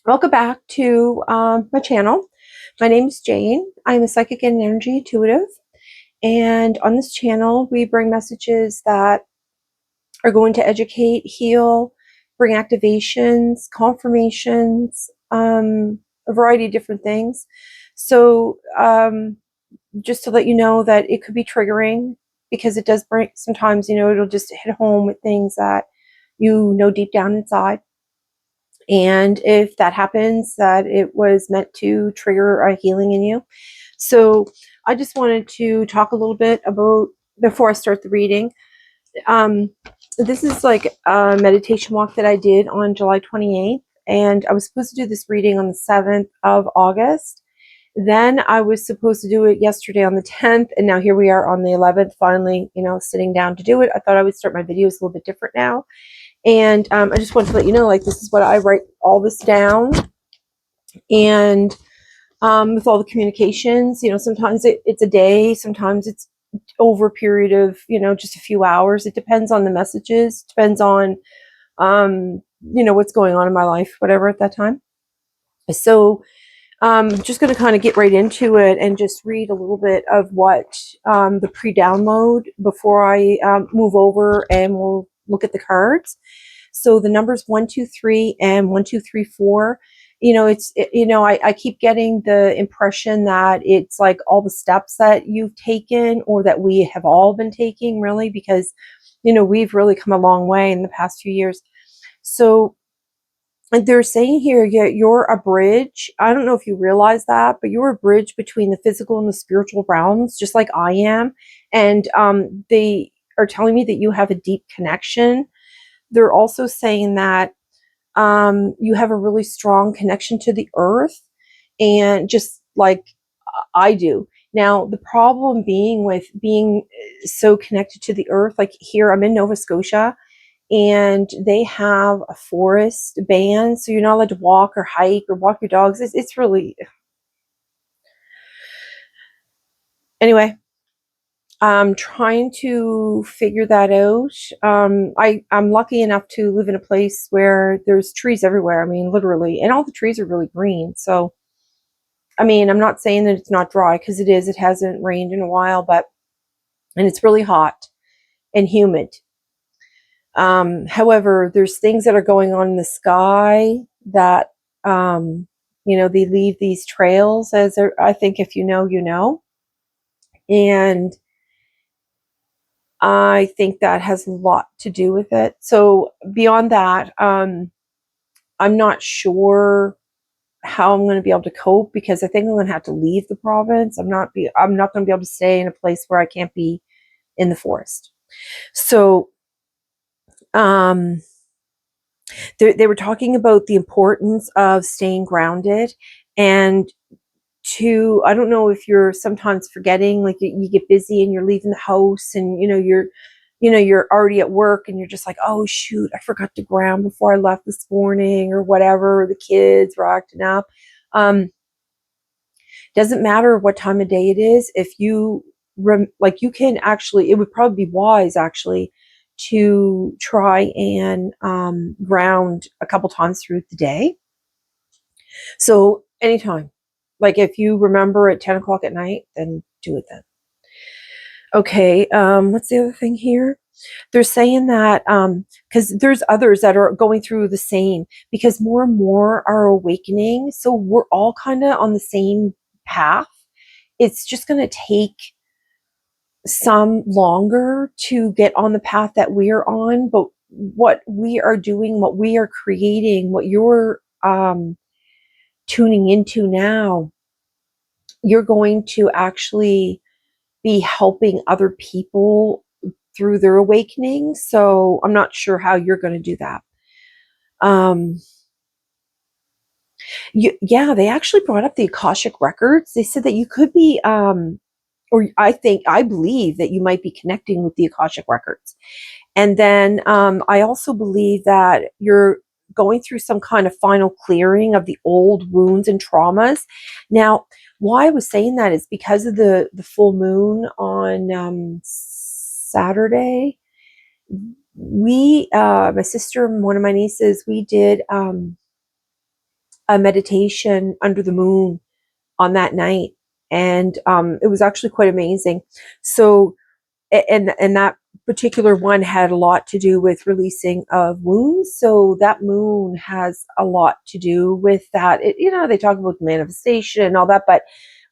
Welcome back to my channel. My name is Jane. I'm a psychic and energy intuitive. And on this channel, we bring messages that are going to educate, heal, bring activations, confirmations, a variety of different things. So just to let you know that it could be triggering because it does bring, sometimes, it'll just hit home with things that deep down inside. And if that happens, that it was meant to trigger a healing in you. So I just wanted to talk a little bit about, before I start the reading, um, this is like a meditation walk that I did on July 28th. And I was supposed to do this reading on the 7th of August. Then I was supposed to do it yesterday on the 10th. And now here we are on the 11th, finally, sitting down to do it. I thought I would start my videos a little bit different now. And I just wanted to let you know, like, this is what I write all this down. And with all the communications, sometimes it's a day, sometimes it's over a period of, just a few hours. It depends on the messages, depends on, what's going on in my life, whatever at that time. So just going to kind of get right into it and just read a little bit of what the pre-download before I move over and we'll look at the cards. So the numbers 1, 2, 3 and 1, 2, 3, 4. I keep getting the impression that it's like all the steps that you've taken or that we have all been taking, really, because, we've really come a long way in the past few years. So they're saying here, yeah, you're a bridge. I don't know if you realize that, but you're a bridge between the physical and the spiritual realms, just like I am. And they are telling me that you have a deep connection. They're also saying that you have a really strong connection to the earth, and just like I do. Now, the problem being with being so connected to the earth, like here, I'm in Nova Scotia, and they have a forest ban, so you're not allowed to walk or hike or walk your dogs. It's really, anyway. I'm trying to figure that out. I'm lucky enough to live in a place where there's trees everywhere. I mean, literally, and all the trees are really green. So, I mean, I'm not saying that it's not dry, because it is. It hasn't rained in a while, and it's really hot and humid. However, there's things that are going on in the sky that, they leave these trails, as I think if you know, you know. And I think that has a lot to do with it. So beyond that, I'm not sure how I'm going to be able to cope, because I think I'm going to have to leave the province. I'm not going to be able to stay in a place where I can't be in the forest. So they were talking about the importance of staying grounded, and I don't know if you're sometimes forgetting, like you get busy and you're leaving the house, and you're already at work and you're just like, oh shoot, I forgot to ground before I left this morning, or whatever, the kids were acting up. Doesn't matter what time of day it is. If you you can actually, it would probably be wise actually to try and ground a couple times through the day. So anytime, like if you remember at 10 o'clock at night, then do it then. Okay, what's the other thing here? They're saying that because there's others that are going through the same, because more and more are awakening. So we're all kind of on the same path. It's just going to take some longer to get on the path that we're on. But what we are doing, what we are creating, what you're tuning into now, you're going to actually be helping other people through their awakening. So I'm not sure how you're going to do that. Yeah, they actually brought up the Akashic records. They said that you could be, or I believe that you might be connecting with the Akashic records. And then I also believe that you're going through some kind of final clearing of the old wounds and traumas. Now, why I was saying that is because of the full moon on Saturday. My sister and one of my nieces, we did a meditation under the moon on that night, and it was actually quite amazing. So, and that particular one had a lot to do with releasing of wounds. So that moon has a lot to do with that. They talk about manifestation and all that, but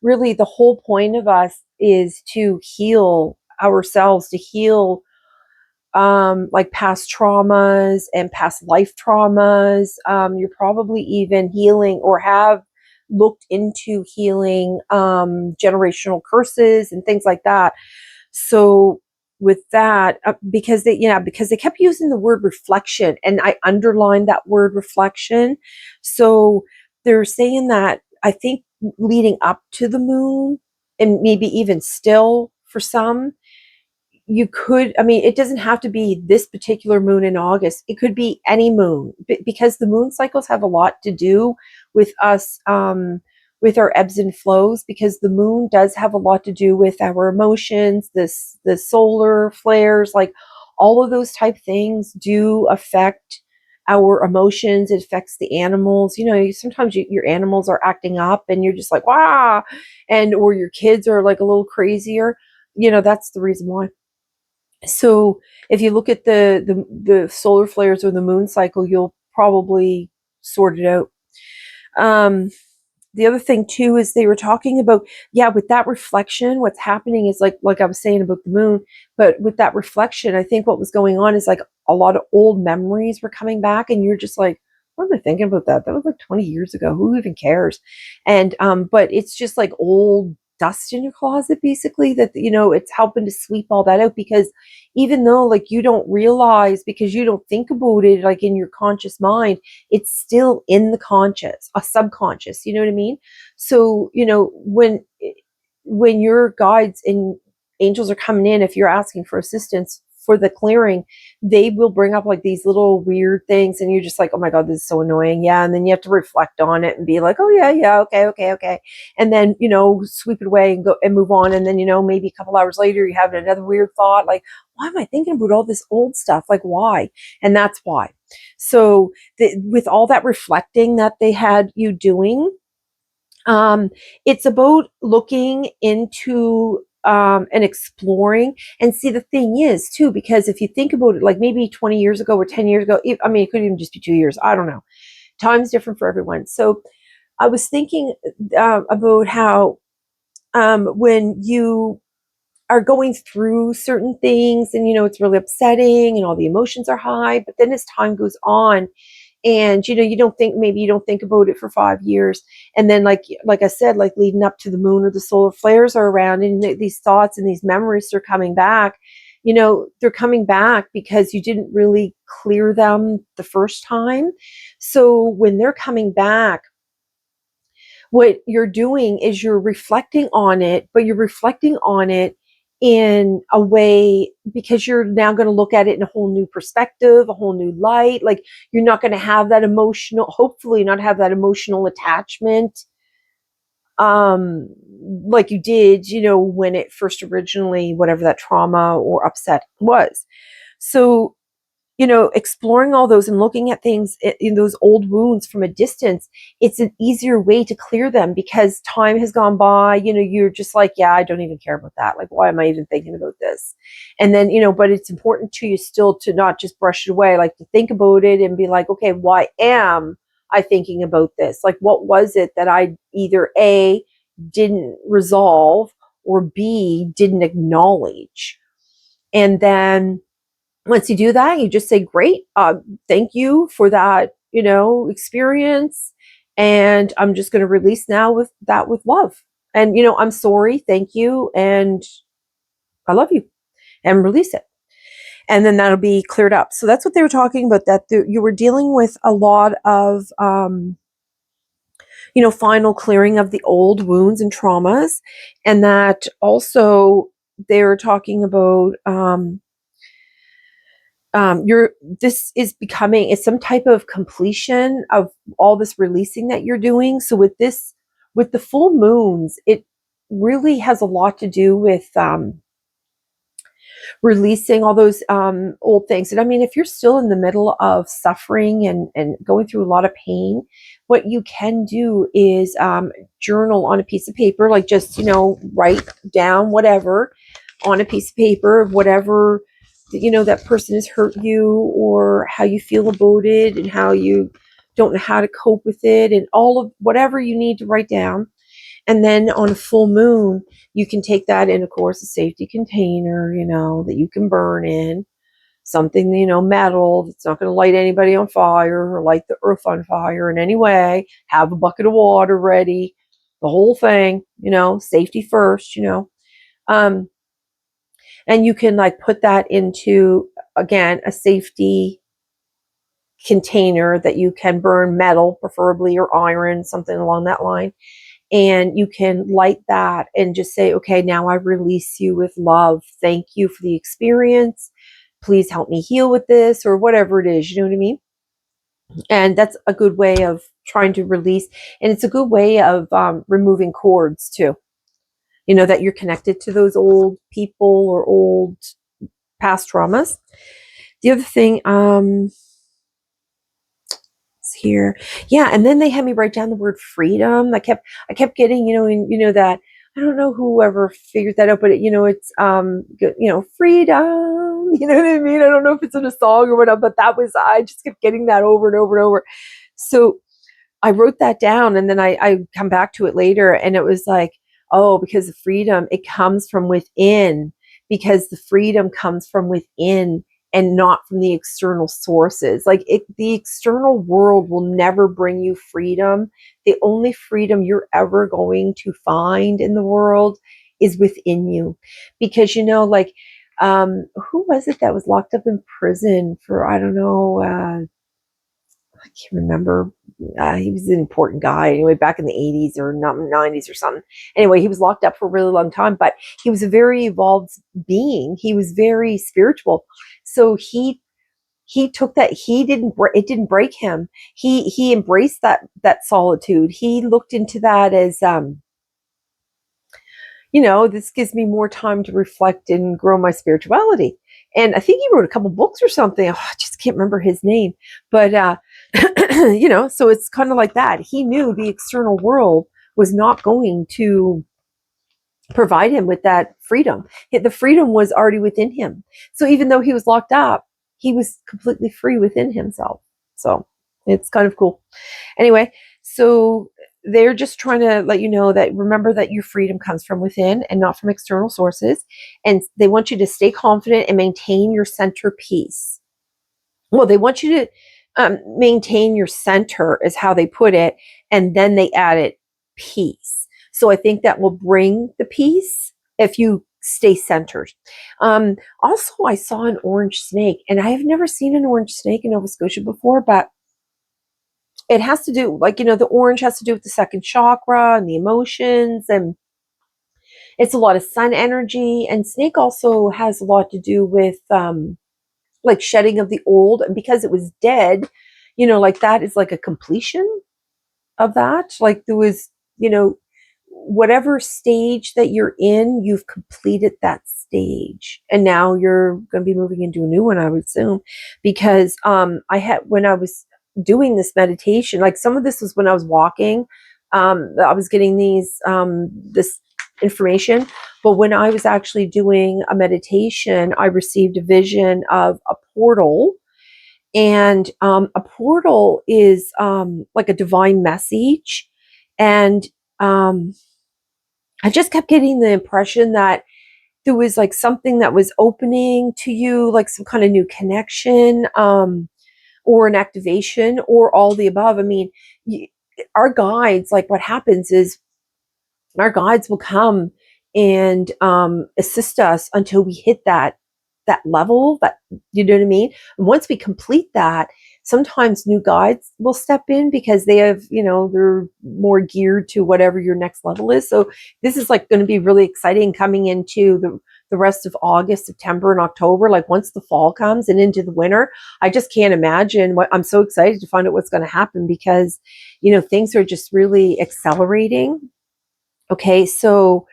really the whole point of us is to heal ourselves, to heal like past traumas and past life traumas. You're probably even healing or have looked into healing generational curses and things like that. So with that, because they kept using the word reflection, and I underlined that word reflection. So they're saying that, I think, leading up to the moon, and maybe even still for some, you could, I mean, it doesn't have to be this particular moon in August. It could be any moon, because the moon cycles have a lot to do with us, with our ebbs and flows, because the moon does have a lot to do with our emotions, the solar flares, like all of those type things do affect our emotions. It affects the animals. Sometimes your animals are acting up and you're just like, wow, or your kids are like a little crazier. That's the reason why. So if you look at the solar flares or the moon cycle, you'll probably sort it out. The other thing too is they were talking about, with that reflection, what's happening is like I was saying about the moon, but with that reflection, I think what was going on is like a lot of old memories were coming back, and you're just like, what am I thinking about that? That was like 20 years ago. Who even cares? And but it's just like old dust in your closet, basically, that it's helping to sweep all that out, because even though like you don't realize, because you don't think about it like in your conscious mind, it's still in the conscious, a subconscious, you know what I mean? So, when your guides and angels are coming in, if you're asking for assistance for the clearing, they will bring up like these little weird things, and you're just like, oh my God, this is so annoying. Yeah. And then you have to reflect on it and be like, oh yeah, okay. And then, sweep it away and go and move on. And then, maybe a couple hours later, you have another weird thought, like, why am I thinking about all this old stuff? Like, why? And that's why. So with all that reflecting that they had you doing, it's about looking into and exploring. And see, the thing is too, because if you think about it, like maybe 20 years ago or 10 years ago, I mean, it could even just be 2 years. I don't know. Time's different for everyone. So I was thinking about how when you are going through certain things, and it's really upsetting and all the emotions are high, but then as time goes on, and you don't think about it for 5 years, and then like I said, like leading up to the moon or the solar flares are around, and these thoughts and these memories are coming back. They're coming back because you didn't really clear them the first time. So when they're coming back, what you're doing is you're reflecting on it, but you're reflecting on it in a way, because you're now going to look at it in a whole new perspective, a whole new light. Like, you're not going to have that emotional, hopefully not have that emotional attachment like you did, when it first originally, whatever that trauma or upset was. So exploring all those and looking at things in those old wounds from a distance, it's an easier way to clear them, because time has gone by. You're just like, yeah, I don't even care about that. Like, why am I even thinking about this? And then, but it's important to you still to not just brush it away, like to think about it and be like, okay, why am I thinking about this? Like, what was it that I either A, didn't resolve, or B, didn't acknowledge? And then once you do that, you just say, great, thank you for that, experience. And I'm just going to release now with that, with love. And, I'm sorry, thank you, and I love you, and release it. And then that'll be cleared up. So that's what they were talking about, that you were dealing with a lot of, final clearing of the old wounds and traumas. And that also they were talking about, this is becoming, it's some type of completion of all this releasing that you're doing. So with the full moons, it really has a lot to do with releasing all those old things. And I mean, if you're still in the middle of suffering and going through a lot of pain, what you can do is journal on a piece of paper, like just, write down whatever on a piece of paper, whatever, that person has hurt you, or how you feel about it, and how you don't know how to cope with it, and all of whatever you need to write down. And then on a full moon, you can take that in, of course, a safety container, that you can burn in. Something, metal that's not going to light anybody on fire or light the earth on fire in any way. Have a bucket of water ready, the whole thing, safety first, and you can like put that into, again, a safety container that you can burn metal, preferably, or iron, something along that line. And you can light that and just say, okay, now I release you with love. Thank you for the experience. Please help me heal with this, or whatever it is. You know what I mean? And that's a good way of trying to release. And it's a good way of removing cords too. That you're connected to those old people or old past traumas. The other thing, here. Yeah, and then they had me write down the word freedom. I kept getting, that, I don't know whoever figured that out, but it's freedom. You know what I mean? I don't know if it's in a song or whatever, but I just kept getting that over and over and over. So I wrote that down, and then I come back to it later, and it was like, oh, because the freedom, it comes from within, because the freedom comes from within and not from the external sources. Like the external world will never bring you freedom. The only freedom you're ever going to find in the world is within you. Because, who was it that was locked up in prison for, I don't know, I can't remember. He was an important guy anyway, back in the 80s or 90s or something. Anyway, he was locked up for a really long time, but he was a very evolved being. He was very spiritual. So he took that. It didn't break him. He embraced that solitude. He looked into that as, this gives me more time to reflect and grow my spirituality. And I think he wrote a couple books or something. Oh, I just can't remember his name, but, so it's kind of like that. He knew the external world was not going to provide him with that freedom. The freedom was already within him. So even though he was locked up, he was completely free within himself. So it's kind of cool. Anyway, so they're just trying to let you know that, remember that your freedom comes from within and not from external sources. And they want you to stay confident and maintain your center peace. Well, they want you to maintain your center, is how they put it. And then they added peace. So I think that will bring the peace if you stay centered. Also, I saw an orange snake, and I have never seen an orange snake in Nova Scotia before, but it has to do, the orange has to do with the second chakra and the emotions, and it's a lot of sun energy. And snake also has a lot to do with shedding of the old, and because it was dead, that is like a completion of that. Like there was, whatever stage that you're in, you've completed that stage, and now you're going to be moving into a new one, I would assume, because when I was doing this meditation, like some of this was when I was walking, I was getting this information, but when I was actually doing a meditation, I received a vision of a portal. And a portal is like a divine message. And I just kept getting the impression that there was like something that was opening to you, like some kind of new connection, or an activation, or all the above. I mean, our guides, like what happens is our guides will come and assist us until we hit that level, that, you know what I mean? And once we complete that, sometimes new guides will step in because they have, they're more geared to whatever your next level is. So this is like going to be really exciting coming into the rest of August, September, and October. Like once the fall comes and into the winter, I just can't imagine I'm so excited to find out what's going to happen, because, things are just really accelerating. Okay. So,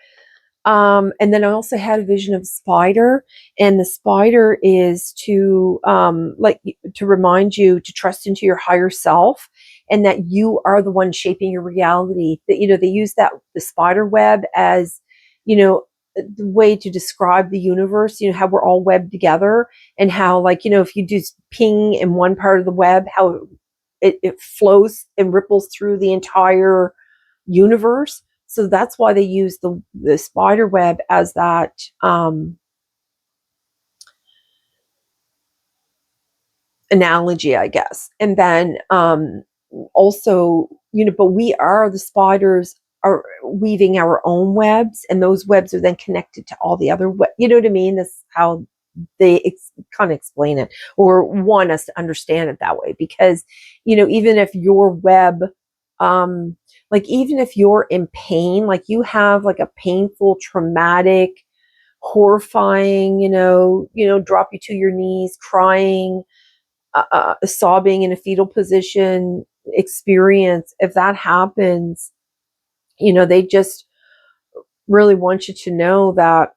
And then I also had a vision of a spider, and the spider is to like to remind you to trust into your higher self, and that you are the one shaping your reality. That, you know, they use that the spider web as, you know, the way to describe the universe. You know, how we're all webbed together, and how, like, you know, if you just ping in one part of the web, how it flows and ripples through the entire universe. So that's why they use the spider web as that analogy, I guess. And then also, you know, but we are the spiders are weaving our own webs, and those webs are then connected to all the other you know what I mean? That's how they kind of explain it, or want us to understand it that way. Because, you know, even if your web, like, even if you're in pain, like you have like a painful, traumatic, horrifying, drop you to your knees, crying, sobbing in a fetal position experience, if that happens, you know, they just really want you to know that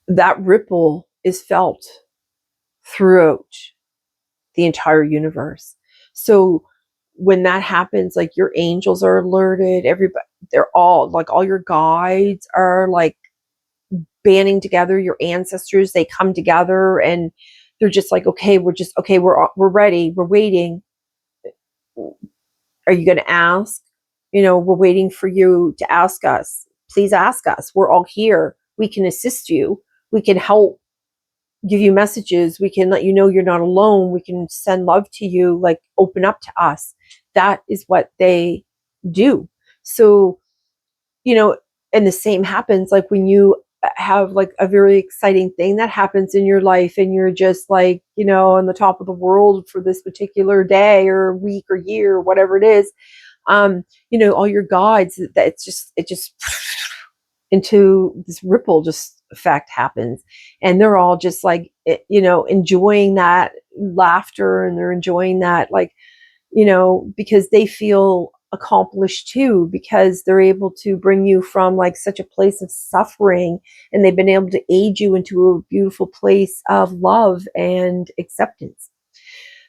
that ripple is felt throughout the entire universe. So when that happens, like, your angels are alerted, everybody, they're all like, all your guides are like banding together, your ancestors, they come together, and they're just like, okay, we're ready, we're waiting. Are you going to ask? You know, we're waiting for you to ask us. Please ask us. We're all here. We can assist you. We can help give you messages. We can let you know you're not alone. We can send love to you, like, open up to us. That is what they do. So, you know, and the same happens like when you have like a very exciting thing that happens in your life, and you're just like, you know, on the top of the world for this particular day or week or year or whatever it is. You know, all your guides, that it just into this ripple just effect happens, and they're all just like, you know, enjoying that laughter, and they're enjoying that, like, you know, because they feel accomplished too, because they're able to bring you from like such a place of suffering, and they've been able to aid you into a beautiful place of love and acceptance.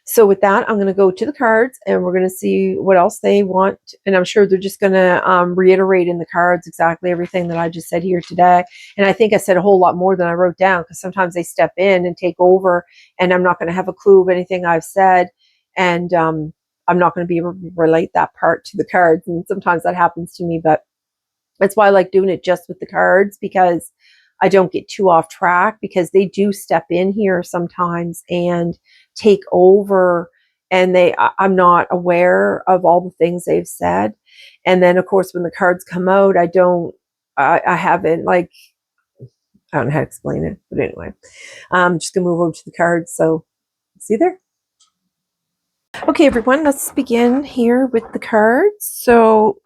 So with that, I'm going to go to the cards, and we're going to see what else they want. And I'm sure they're just going to reiterate in the cards exactly everything that I just said here today. And I think I said a whole lot more than I wrote down, because sometimes they step in and take over, and I'm not going to have a clue of anything I've said. And I'm not going to be able to relate that part to the cards. And sometimes that happens to me, but that's why I like doing it just with the cards, because I don't get too off track, because they do step in here sometimes and take over, and I'm not aware of all the things they've said. And then of course, when the cards come out, I haven't, like, I don't know how to explain it, but anyway, I'm just gonna move over to the cards. So see you there. Okay, everyone, let's begin here with the cards. So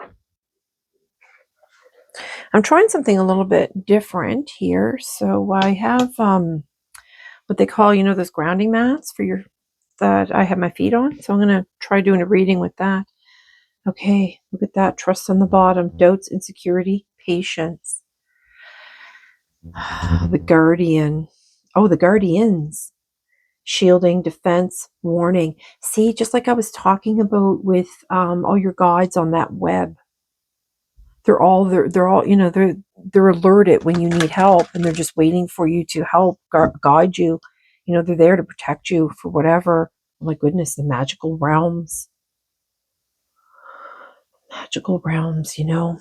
I'm trying something a little bit different here. So I have what they call, you know, those grounding mats for your, that I have my feet on. So I'm going to try doing a reading with that. Okay, look at that. Trust on the bottom, doubts, insecurity, patience. The guardian. Oh, the guardians. Shielding, defense, warning. See, just like I was talking about with all your guides on that web. They're all, you know, they're alerted when you need help, and they're just waiting for you to help guide you. You know, they're there to protect you for whatever. Oh my goodness, the magical realms. Magical realms, you know.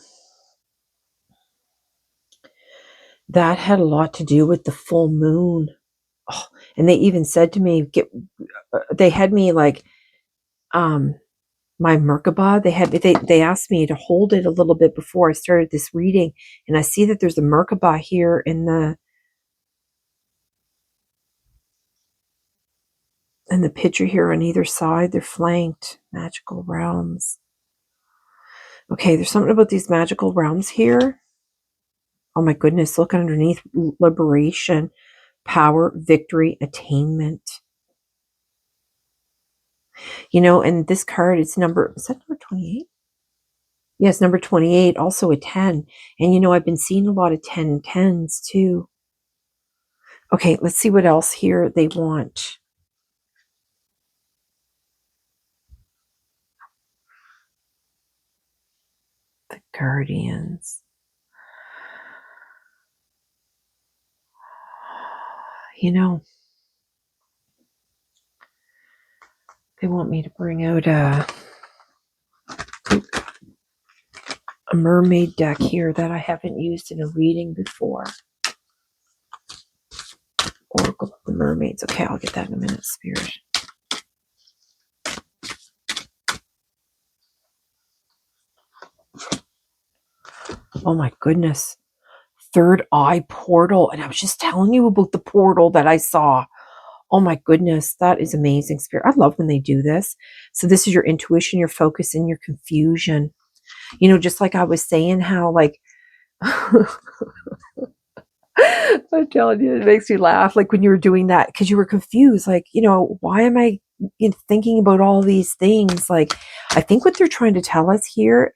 That had a lot to do with the full moon. Oh, and they even said to me, they had me like, my Merkaba, they asked me to hold it a little bit before I started this reading, and I see that there's a Merkaba here in the picture here on either side. They're flanked. Magical realms. Okay, there's something about these magical realms here. Oh my goodness, look underneath. Liberation, power, victory, attainment. You know, and this card, is that number 28? Yes, number 28, also a 10. And you know, I've been seeing a lot of 10s too. Okay, let's see what else here they want. The Guardians. You know, they want me to bring out a mermaid deck here that I haven't used in a reading before. Oracle of the Mermaids. Okay, I'll get that in a minute, Spirit. Oh my goodness. Third eye portal. And I was just telling you about the portal that I saw. Oh my goodness, that is amazing, Spirit. I love when they do this. So this is your intuition, your focus, and your confusion. You know, just like I was saying how like I'm telling you, it makes me laugh. Like when you were doing that, because you were confused. Like, you know, why am I thinking about all these things? Like, I think what they're trying to tell us here,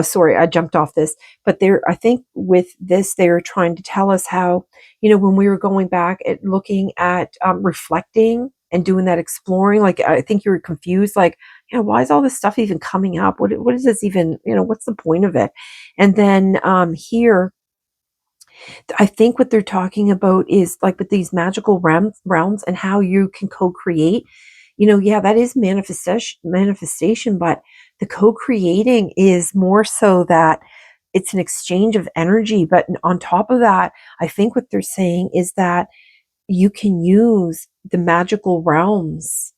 sorry, I jumped off this, but I think with this, they're trying to tell us how, you know, when we were going back at looking at reflecting and doing that exploring, like, I think you were confused, like, you know, why is all this stuff even coming up? What is this even, you know, what's the point of it? And then here, I think what they're talking about is like with these magical realms and how you can co-create. You know, yeah, that is manifestation, but the co-creating is more so that it's an exchange of energy. But on top of that, I think what they're saying is that you can use the magical realms.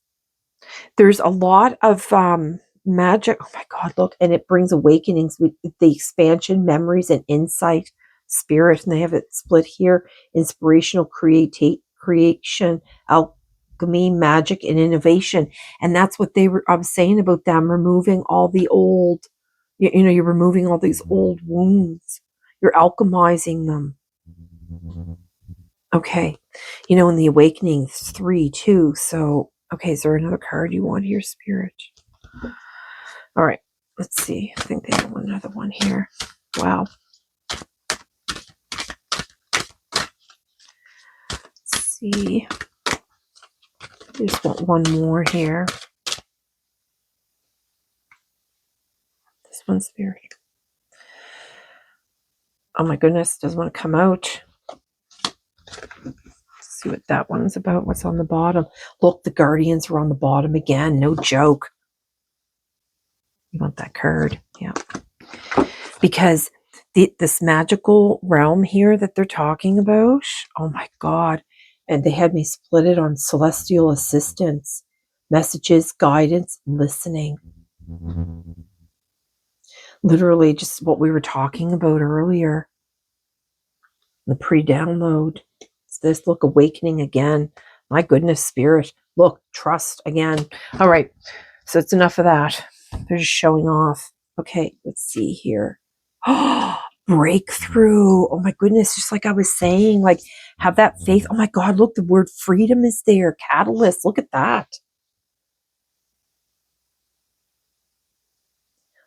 There's a lot of magic. Oh my God, look, and it brings awakenings with the expansion, memories, and insight, spirit. And they have it split here: inspirational creation, alchemy, magic, and innovation. And that's what I was saying about them removing all the old, you know, you're removing all these old wounds, you're alchemizing them. Okay. You know, in the awakening, 3, 2. So, okay, is there another card you want here, Spirit? All right. Let's see. I think they have another one here. Wow. Let's see. I just want one more here. This one, Spirit. Oh my goodness, doesn't want to come out. Let's see what that one's about. What's on the bottom? Look, the Guardians are on the bottom again. No joke. You want that card. Yeah. Because this magical realm here that they're talking about, oh my God. And they had me split it on celestial assistance, messages, guidance, listening. Literally just what we were talking about earlier. The pre-download. It's this, look, awakening again. My goodness, Spirit. Look, trust again. All right. So it's enough of that. They're just showing off. Okay, let's see here. Oh, breakthrough. Oh my goodness. Just like I was saying, like have that faith. Oh my God, look, the word freedom is there. Catalyst. Look at that.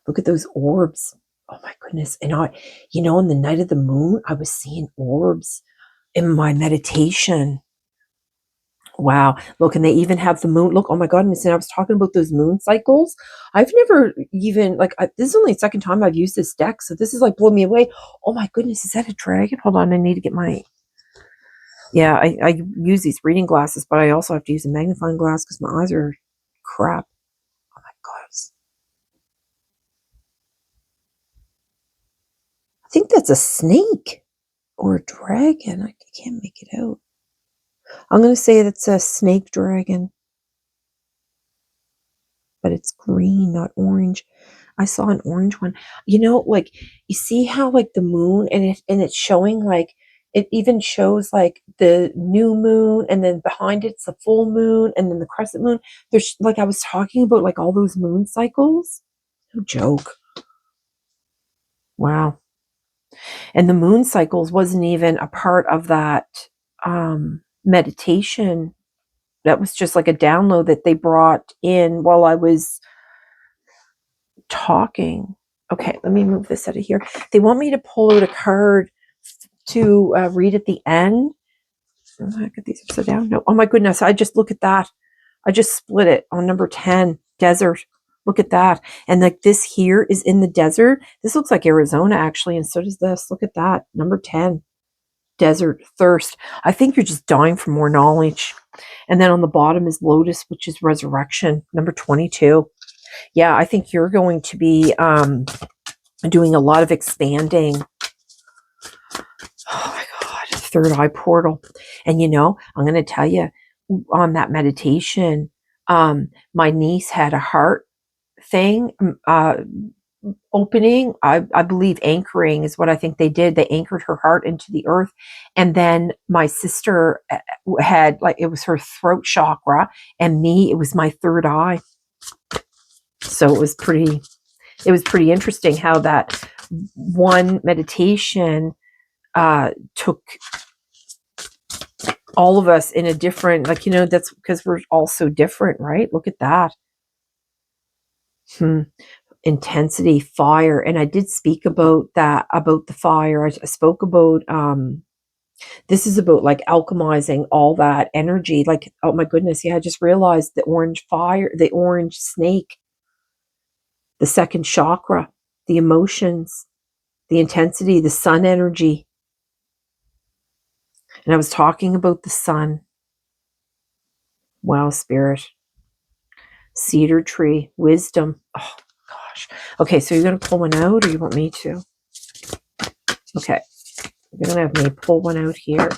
Look at those orbs. Oh my goodness. And you know, in the night of the moon, I was seeing orbs in my meditation. Wow. Look, and they even have the moon. Look, oh my goodness. And I was talking about those moon cycles. I've never even, this is only the second time I've used this deck. So this is like blowing me away. Oh my goodness. Is that a dragon? Hold on. I need to get yeah, I use these reading glasses, but I also have to use a magnifying glass because my eyes are crap. Oh my God. I think that's a snake or a dragon. I can't make it out. I'm going to say that's a snake dragon, but it's green, not orange. I saw an orange one. You know, like you see how like the moon and it's showing like it even shows like the new moon and then behind it's the full moon and then the crescent moon. There's like I was talking about like all those moon cycles. No joke. Wow. And the moon cycles wasn't even a part of that meditation. That was just like a download that they brought in while I was talking. Okay, let me move this out of here. They want me to pull out a card to read at the end. Oh, I get these upside down. No, oh my goodness! I just look at that. I just split it on number 10, desert. Look at that. And like this here is in the desert. This looks like Arizona actually, and so does this. Look at that, number 10, desert, thirst. I think you're just dying for more knowledge. And then on the bottom is lotus, which is resurrection, number 22. Yeah, I think you're going to be doing a lot of expanding. Oh my God, third eye portal. And you know, I'm going to tell you on that meditation, my niece had a heart thing opening. I believe anchoring is what I think they did. They anchored her heart into the earth. And then my sister had, like, it was her throat chakra, and me, it was my third eye. So it was pretty interesting how that one meditation took all of us in a different, like, you know, that's because we're all so different, right? Look at that. Intensity, fire. And I did speak about that, about the fire. I spoke about this is about like alchemizing all that energy. Like, oh my goodness, yeah, I just realized the orange fire, the orange snake, the second chakra, the emotions, the intensity, the sun energy. And I was talking about the sun. Wow, spirit. Cedar tree, wisdom. Oh gosh. Okay, so you're going to pull one out, or you want me to? Okay. You're going to have me pull one out here.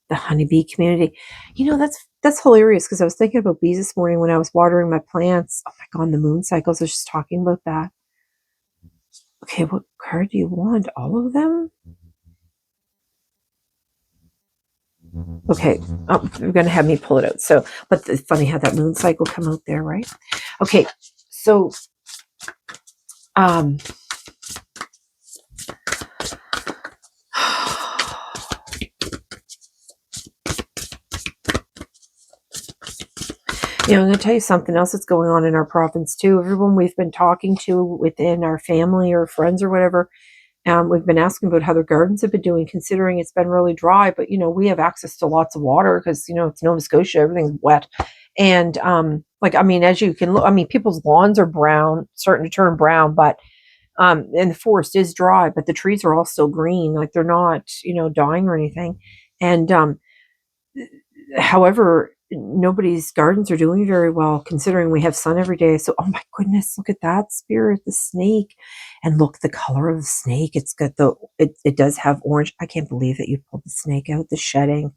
The honeybee community. You know, that's hilarious, because I was thinking about bees this morning when I was watering my plants. Oh my God, the moon cycles. I was just talking about that. Okay, what card do you want? All of them? Okay. Oh, you're going to have me pull it out. So, but it's funny how that moon cycle come out there, right? Okay. So, you know, I'm going to tell you something else that's going on in our province too. Everyone we've been talking to within our family or friends or whatever, we've been asking about how their gardens have been doing, considering it's been really dry. But, you know, we have access to lots of water because, you know, it's Nova Scotia, everything's wet. And like, I mean, as you can look, I mean, people's lawns are brown, starting to turn brown, but and the forest is dry, but the trees are all still green. Like, they're not, you know, dying or anything. And however, nobody's gardens are doing very well, considering we have sun every day. So, oh my goodness, look at that, spirit, the snake. And look, the color of the snake. It's got it does have orange. I can't believe that you pulled the snake out, the shedding.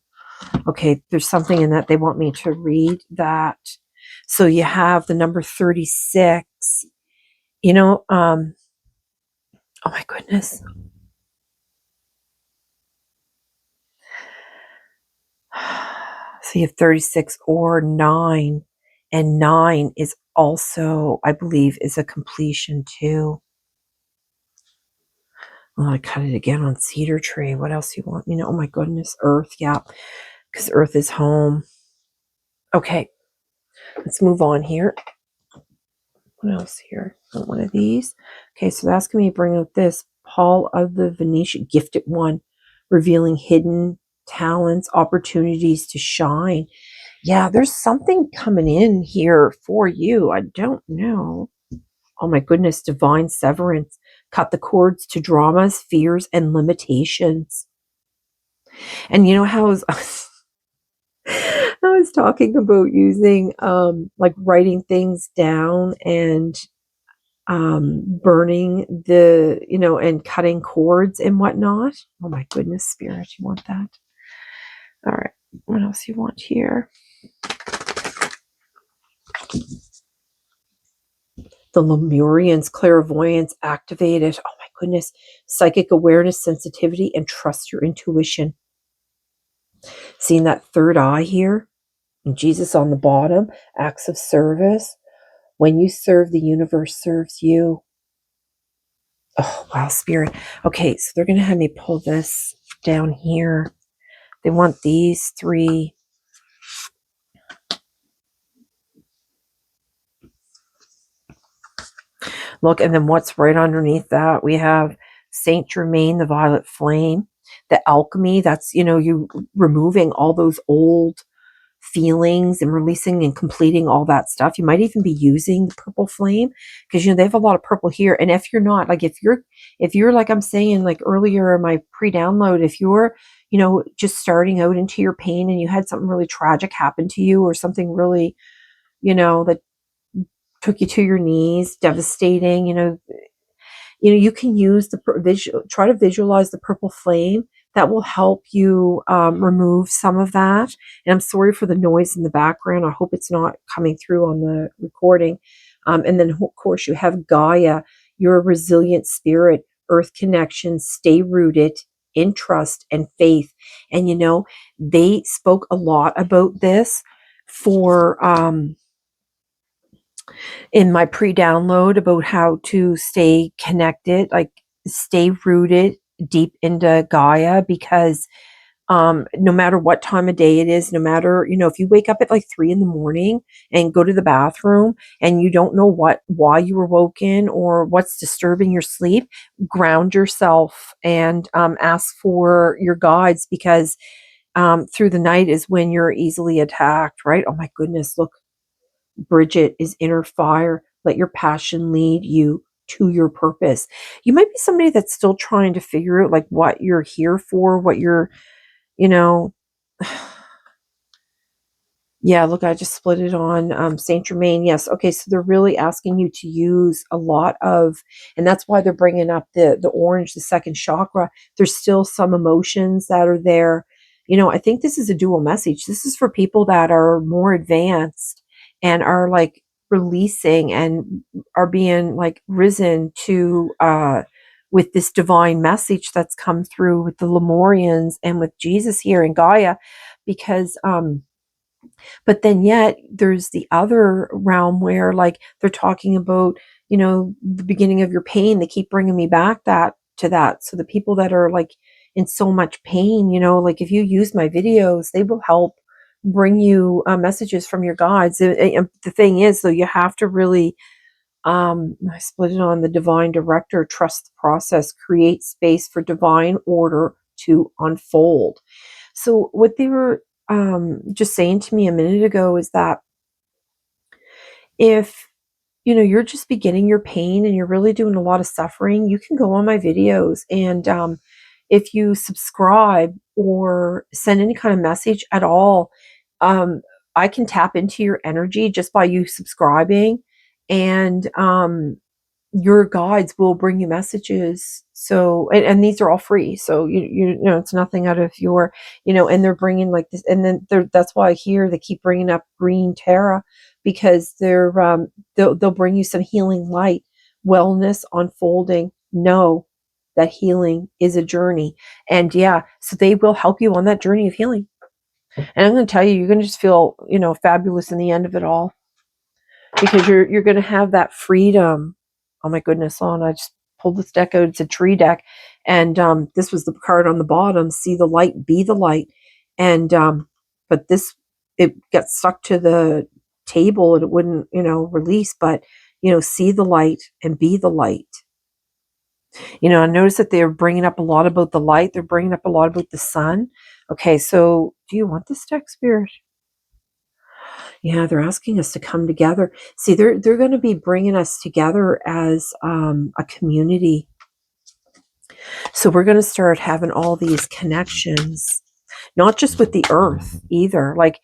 Okay, there's something in that they want me to read that. So you have the number 36. You know, oh my goodness. So you have 36 or 9, and 9 is also, I believe, is a completion too. Oh, I cut it again on cedar tree. What else do you want? You know, oh my goodness, earth. Yeah, because earth is home. Okay, let's move on here. What else here? One of these. Okay, so they're asking me to bring out this Paul of the Venetian, gifted one, revealing hidden talents, opportunities to shine. Yeah, there's something coming in here for you. I don't know. Oh my goodness, divine severance. Cut the cords to dramas, fears, and limitations. And you know how I was talking about using like writing things down and burning the, you know, and cutting cords and whatnot. Oh my goodness, spirit, you want that? All right, what else you want here? The Lemurians, clairvoyance activated. Oh my goodness, psychic awareness, sensitivity, and trust your intuition. Seeing that third eye here, and Jesus on the bottom, acts of service. When you serve, the universe serves you. Oh, wow, spirit. Okay, so they're going to have me pull this down here. They want these 3. Look, and then what's right underneath that? We have Saint Germain, the violet flame, the alchemy. That's, you removing all those old feelings and releasing and completing all that stuff. You might even be using the purple flame because they have a lot of purple here. And if you're not, like if you're like I'm saying, like earlier in my pre-download, if you're just starting out into your pain and you had something really tragic happen to you, or something really that took you to your knees, devastating, you can use try to visualize the purple flame. That will help you remove some of that. And I'm sorry for the noise in the background. I hope it's not coming through on the recording. And then, of course, you have Gaia. You're a resilient spirit, earth connection, stay rooted in trust and faith. And, they spoke a lot about this for in my pre-download about how to stay connected, like stay rooted deep into Gaia, because no matter what time of day it is, no matter, if you wake up at like 3 a.m. and go to the bathroom and you don't know why you were woken or what's disturbing your sleep, ground yourself and ask for your guides, because through the night is when you're easily attacked, right? Oh my goodness, look, Bridget is inner fire. Let your passion lead you to your purpose. You might be somebody that's still trying to figure out like what you're here for, what you're, you know, yeah, look, I just split it on Saint Germain. Yes. Okay. So they're really asking you to use a lot of, and that's why they're bringing up the orange, the second chakra. There's still some emotions that are there. I think this is a dual message. This is for people that are more advanced and are like releasing and are being like risen to, with this divine message that's come through with the Lemurians and with Jesus here in Gaia, because, but then yet there's the other realm where like they're talking about, the beginning of your pain. They keep bringing me back to that. So the people that are like in so much pain, like if you use my videos, they will help bring you messages from your guides. The thing is, though, you have to really, I split it on the divine director, trust the process, create space for divine order to unfold. So what they were just saying to me a minute ago is that if you're just beginning your pain and you're really doing a lot of suffering, you can go on my videos, and if you subscribe or send any kind of message at all, um, I can tap into your energy just by you subscribing, and your guides will bring you messages. So, and these are all free. So it's nothing out of your, and they're bringing like this, and then that's why here they keep bringing up green Terra, because they'll bring you some healing light, wellness unfolding. Know that healing is a journey, and yeah, so they will help you on that journey of healing. And I'm going to tell you, you're going to just feel, fabulous in the end of it all, because you're going to have that freedom. Oh my goodness, on I just pulled this deck out. It's a tree deck, and this was the card on the bottom. See the light, be the light, and but this, it got stuck to the table and it wouldn't release. But see the light and be the light. I noticed that they're bringing up a lot about the light. They're bringing up a lot about the sun. Okay, so do you want this deck, Spirit? Yeah, they're asking us to come together. See, they're going to be bringing us together as a community. So we're going to start having all these connections, not just with the earth either. Like,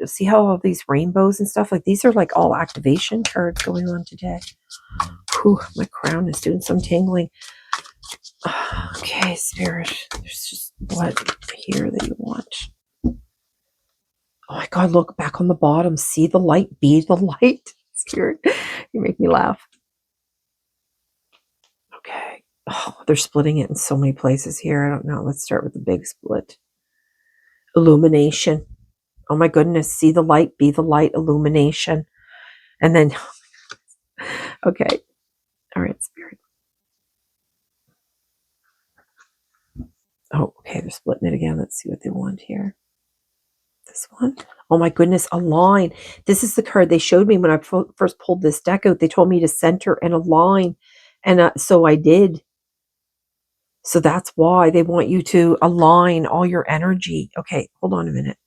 see how all these rainbows and stuff, like these are like all activation cards going on today. Whew, my crown is doing some tingling. Okay, Spirit, there's just what here that you want. Oh my God, look back on the bottom. See the light, be the light. Spirit, you make me laugh. Okay. Oh, they're splitting it in so many places here. I don't know. Let's start with the big split. Illumination. Oh my goodness. See the light, be the light, illumination. And then, okay. All right, Spirit. Oh, okay. They're splitting it again. Let's see what they want here. This one. Oh my goodness, align. This is the card they showed me when I first pulled this deck out. They told me to center and align. And so I did. So that's why they want you to align all your energy. Okay, hold on a minute.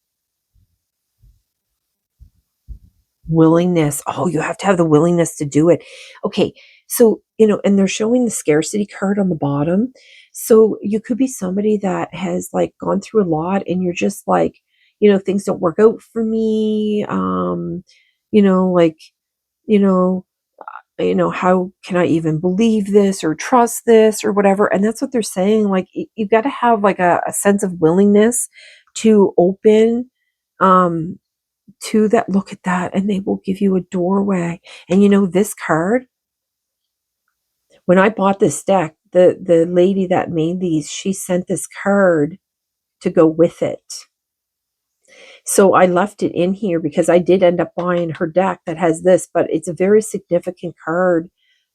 Willingness. Oh, you have to have the willingness to do it. Okay, so, and they're showing the scarcity card on the bottom. So you could be somebody that has like gone through a lot and you're just like, things don't work out for me. Like, you know, how can I even believe this or trust this or whatever? And that's what they're saying. Like, you've got to have like a sense of willingness to open, to that. Look at that, and they will give you a doorway. And this card, when I bought this deck, the lady that made these, she sent this card to go with it. So I left it in here because I did end up buying her deck that has this, but it's a very significant card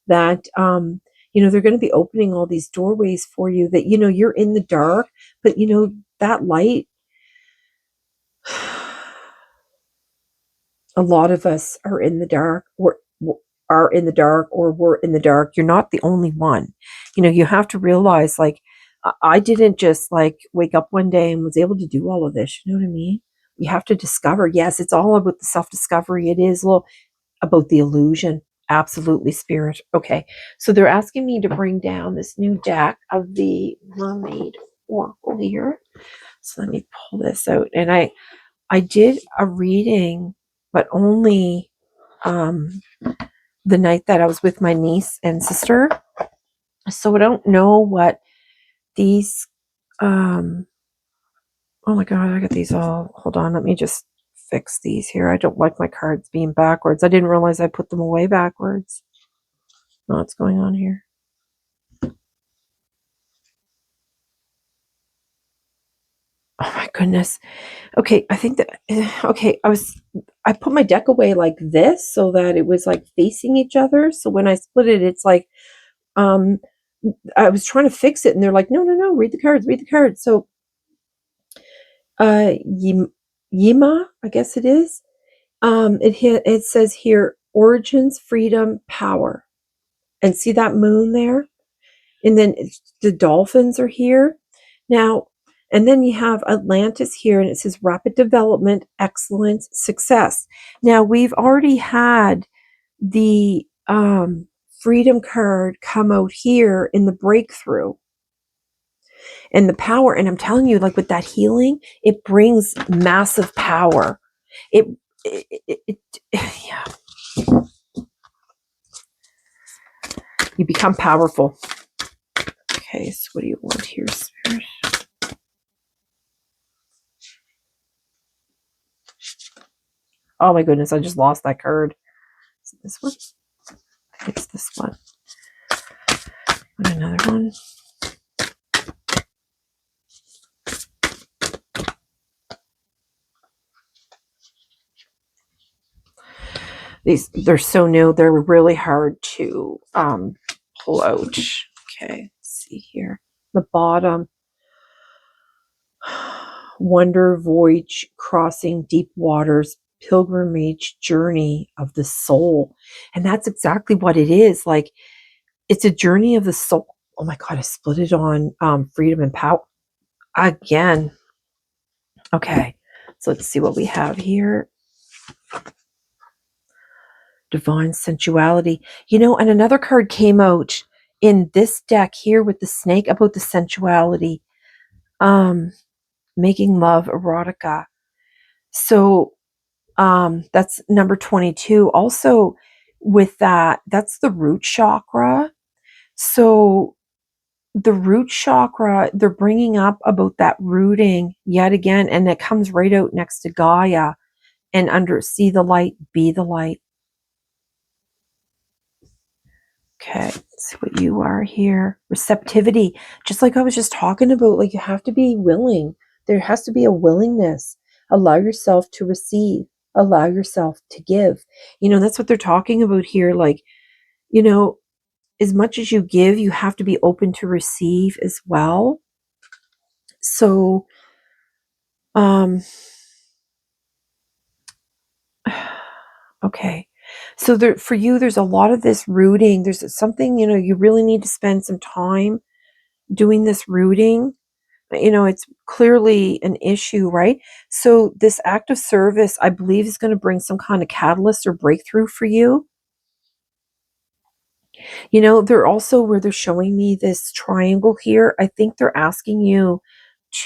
that they're going to be opening all these doorways for you, that you're in the dark, but that light. A lot of us are in the dark, or are in the dark, or we're in the dark. You're not the only one. You have to realize, like, I didn't just like wake up one day and was able to do all of this. You know what I mean? You have to discover. Yes, it's all about the self-discovery. It is a little about the illusion. Absolutely, spirit. Okay, so they're asking me to bring down this new deck of the Mermaid Oracle here. So let me pull this out. And I did a reading, but only the night that I was with my niece and sister. So I don't know what these, oh my God, I got these all, hold on, let me just fix these here. I don't like my cards being backwards. I didn't realize I put them away backwards. What's going on here? Oh my goodness. Okay, I think that, okay, I put my deck away like this so that it was like facing each other. So when I split it, it's like, I was trying to fix it and they're like, no, read the cards, read the cards. So, Yima, I guess it is. It says here, origins, freedom, power. And see that moon there? And then the dolphins are here. Now, and then you have Atlantis here, and it says rapid development, excellence, success. Now, we've already had the freedom card come out here in the breakthrough and the power. And I'm telling you, like with that healing, it brings massive power. Yeah. You become powerful. Okay, so what do you want here, Spirit? Oh my goodness, I just lost that card. Is it this one? I think it's this one. And another one. They're so new, they're really hard to pull out. Okay, let's see here. The bottom. Wonder voyage, crossing deep waters, pilgrimage journey of the soul. And that's exactly what it is. Like, it's a journey of the soul. Oh my God, I split it on freedom and power again. Okay, so let's see what we have here. Divine sensuality. And another card came out in this deck here with the snake about the sensuality. Making love, erotica. So that's number 22. Also with that's the root chakra. So the root chakra, they're bringing up about that rooting yet again, and it comes right out next to Gaia and under see the light, be the light. Okay, let's see what you are here. Receptivity, just like I was just talking about, like you have to be willing. There has to be a willingness. Allow yourself to receive. Allow yourself to give. That's what they're talking about here. Like, as much as you give, you have to be open to receive as well. So, Okay. So there, for you, there's a lot of this rooting. There's something, you really need to spend some time doing this rooting. It's clearly an issue, right? So this act of service, I believe, is going to bring some kind of catalyst or breakthrough for you. They're also where they're showing me this triangle here. I think they're asking you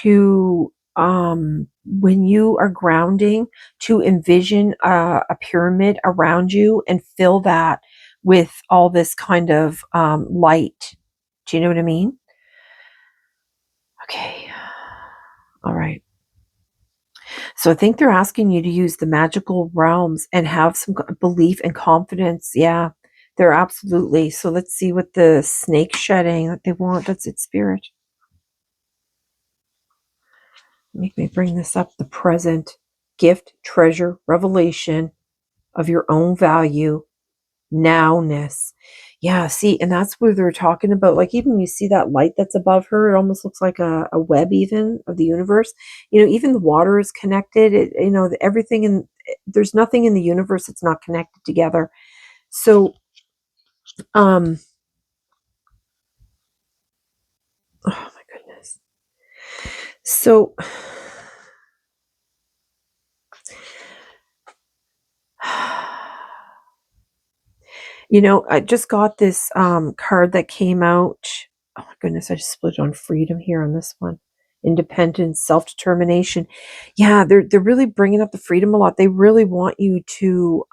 to, when you are grounding, to envision a pyramid around you and fill that with all this kind of light. Do you know what I mean? Okay. All right. So I think they're asking you to use the magical realms and have some belief and confidence. Yeah, they're absolutely. So let's see what the snake shedding that they want. That's its spirit. Make me bring this up. The present gift, treasure, revelation of your own value, nowness. Yeah, see, and that's where they're talking about, like, even you see that light that's above her, it almost looks like a web even of the universe. Even the water is connected. Everything there's nothing in the universe that's not connected together. So, um, oh my goodness. So, I just got this card that came out. Oh my goodness, I just split on freedom here on this one. Independence, self-determination. Yeah, they're really bringing up the freedom a lot. They really want you to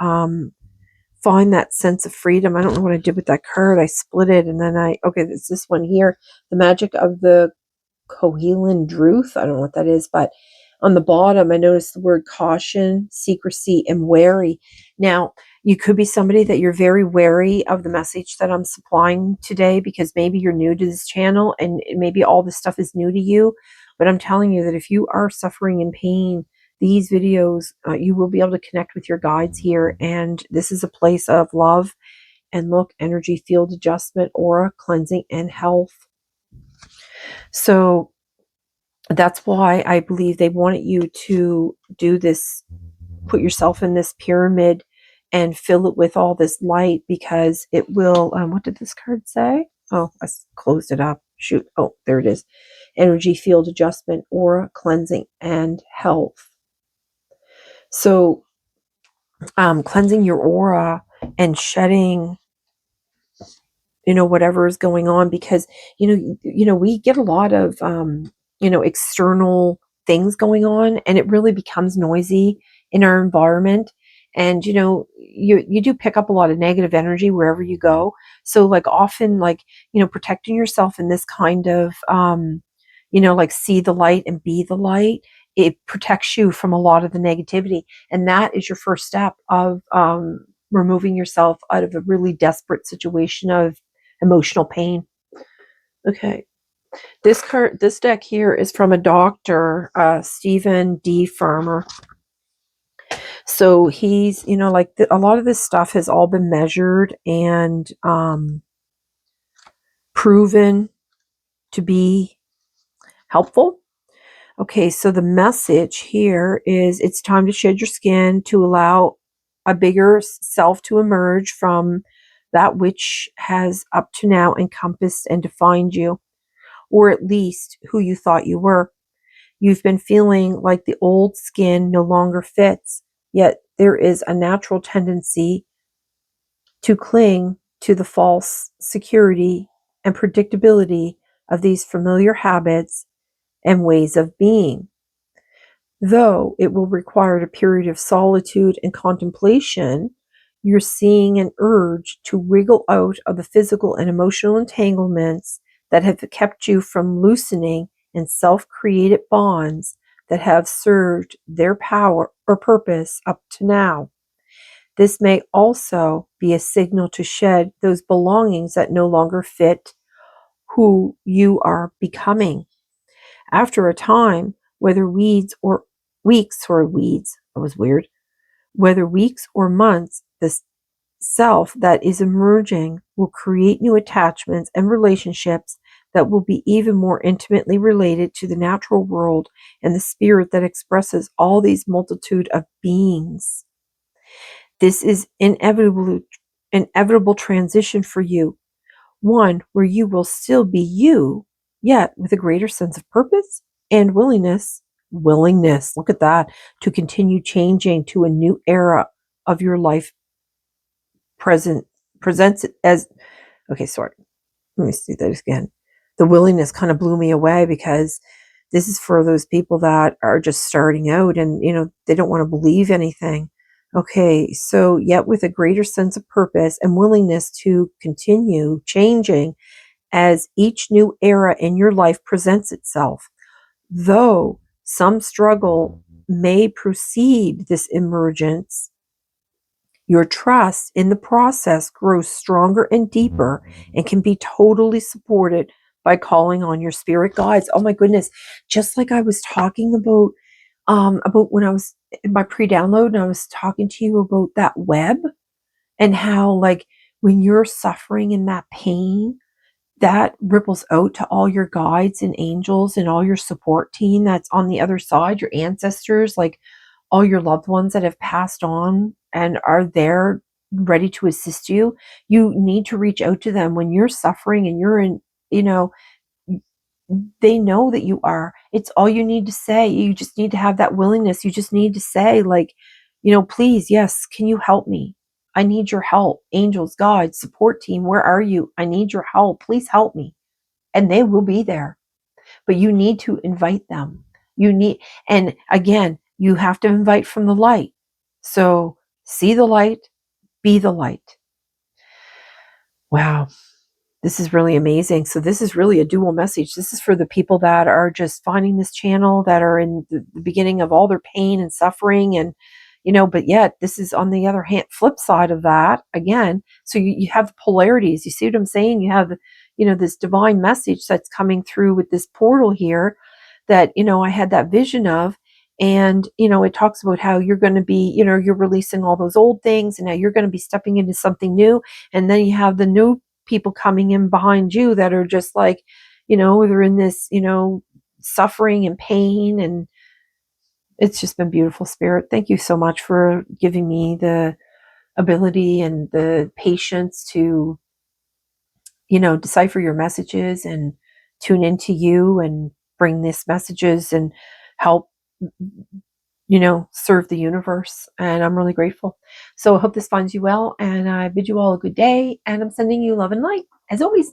find that sense of freedom. I don't know what I did with that card. I split it and then okay, it's this one here. The magic of the Cohelan Druth. I don't know what that is, but on the bottom, I noticed the word caution, secrecy, and wary. Now, you could be somebody that you're very wary of the message that I'm supplying today because maybe you're new to this channel and maybe all this stuff is new to you. But I'm telling you that if you are suffering in pain, these videos, you will be able to connect with your guides here. And this is a place of love and look, energy field adjustment, aura cleansing, and health. So that's why I believe they wanted you to do this, put yourself in this pyramid and fill it with all this light because it will, what did this card say? Oh, I closed it up. Shoot. Oh, there it is. Energy field adjustment, aura cleansing, and health. So, cleansing your aura and shedding whatever is going on because we get a lot of external things going on and it really becomes noisy in our environment. And you do pick up a lot of negative energy wherever you go. So like often, like protecting yourself in this kind of like see the light and be the light, it protects you from a lot of the negativity. And that is your first step of removing yourself out of a really desperate situation of emotional pain. Okay. This deck here is from a doctor, Stephen D. Farmer. So he's, like a lot of this stuff has all been measured and proven to be helpful. Okay, so the message here is it's time to shed your skin to allow a bigger self to emerge from that which has up to now encompassed and defined you, or at least who you thought you were. You've been feeling like the old skin no longer fits, yet there is a natural tendency to cling to the false security and predictability of these familiar habits and ways of being. Though it will require a period of solitude and contemplation, you're seeing an urge to wriggle out of the physical and emotional entanglements that have kept you from loosening in self-created bonds that have served their power or purpose up to now. This may also be a signal to shed those belongings that no longer fit who you are becoming. After a time, whether that was weird, whether weeks or months, the self that is emerging will create new attachments and relationships that will be even more intimately related to the natural world and the spirit that expresses all these multitude of beings. This is inevitable transition for you, one where you will still be you, yet with a greater sense of purpose and willingness, look at that, to continue changing to a new era of your life presents it as, okay, sorry, let me see that again. The willingness kind of blew me away because this is for those people that are just starting out and, they don't want to believe anything. Okay, so yet with a greater sense of purpose and willingness to continue changing as each new era in your life presents itself. Though some struggle may precede this emergence, your trust in the process grows stronger and deeper and can be totally supported by calling on your spirit guides. Oh my goodness, just like I was talking about when I was in my pre-download and I was talking to you about that web and how, like, when you're suffering in that pain, that ripples out to all your guides and angels and all your support team that's on the other side, your ancestors, like all your loved ones that have passed on and are there ready to assist you. You need to reach out to them when you're suffering and you're in, you know, they know that you are. It's all you need to say. You just need to have that willingness. You just need to say, like, please, yes, can you help me? I need your help. Angels, God, support team, where are you? I need your help. Please help me. And they will be there. But you need to invite them. And again, you have to invite from the light. So see the light, be the light. Wow. This is really amazing. So this is really a dual message. This is for the people that are just finding this channel, that are in the beginning of all their pain and suffering, and but yet this is on the other hand, flip side of that again. So you have polarities. You see what I'm saying? You have this divine message that's coming through with this portal here that I had that vision of. And it talks about how you're going to be, you're releasing all those old things, and now you're going to be stepping into something new. And then you have the new people coming in behind you that are just like, they're in this, suffering and pain. And it's just been beautiful, Spirit. Thank you so much for giving me the ability and the patience to, decipher your messages and tune into you and bring these messages and help, serve the universe. And I'm really grateful. So I hope this finds you well. And I bid you all a good day. And I'm sending you love and light, as always.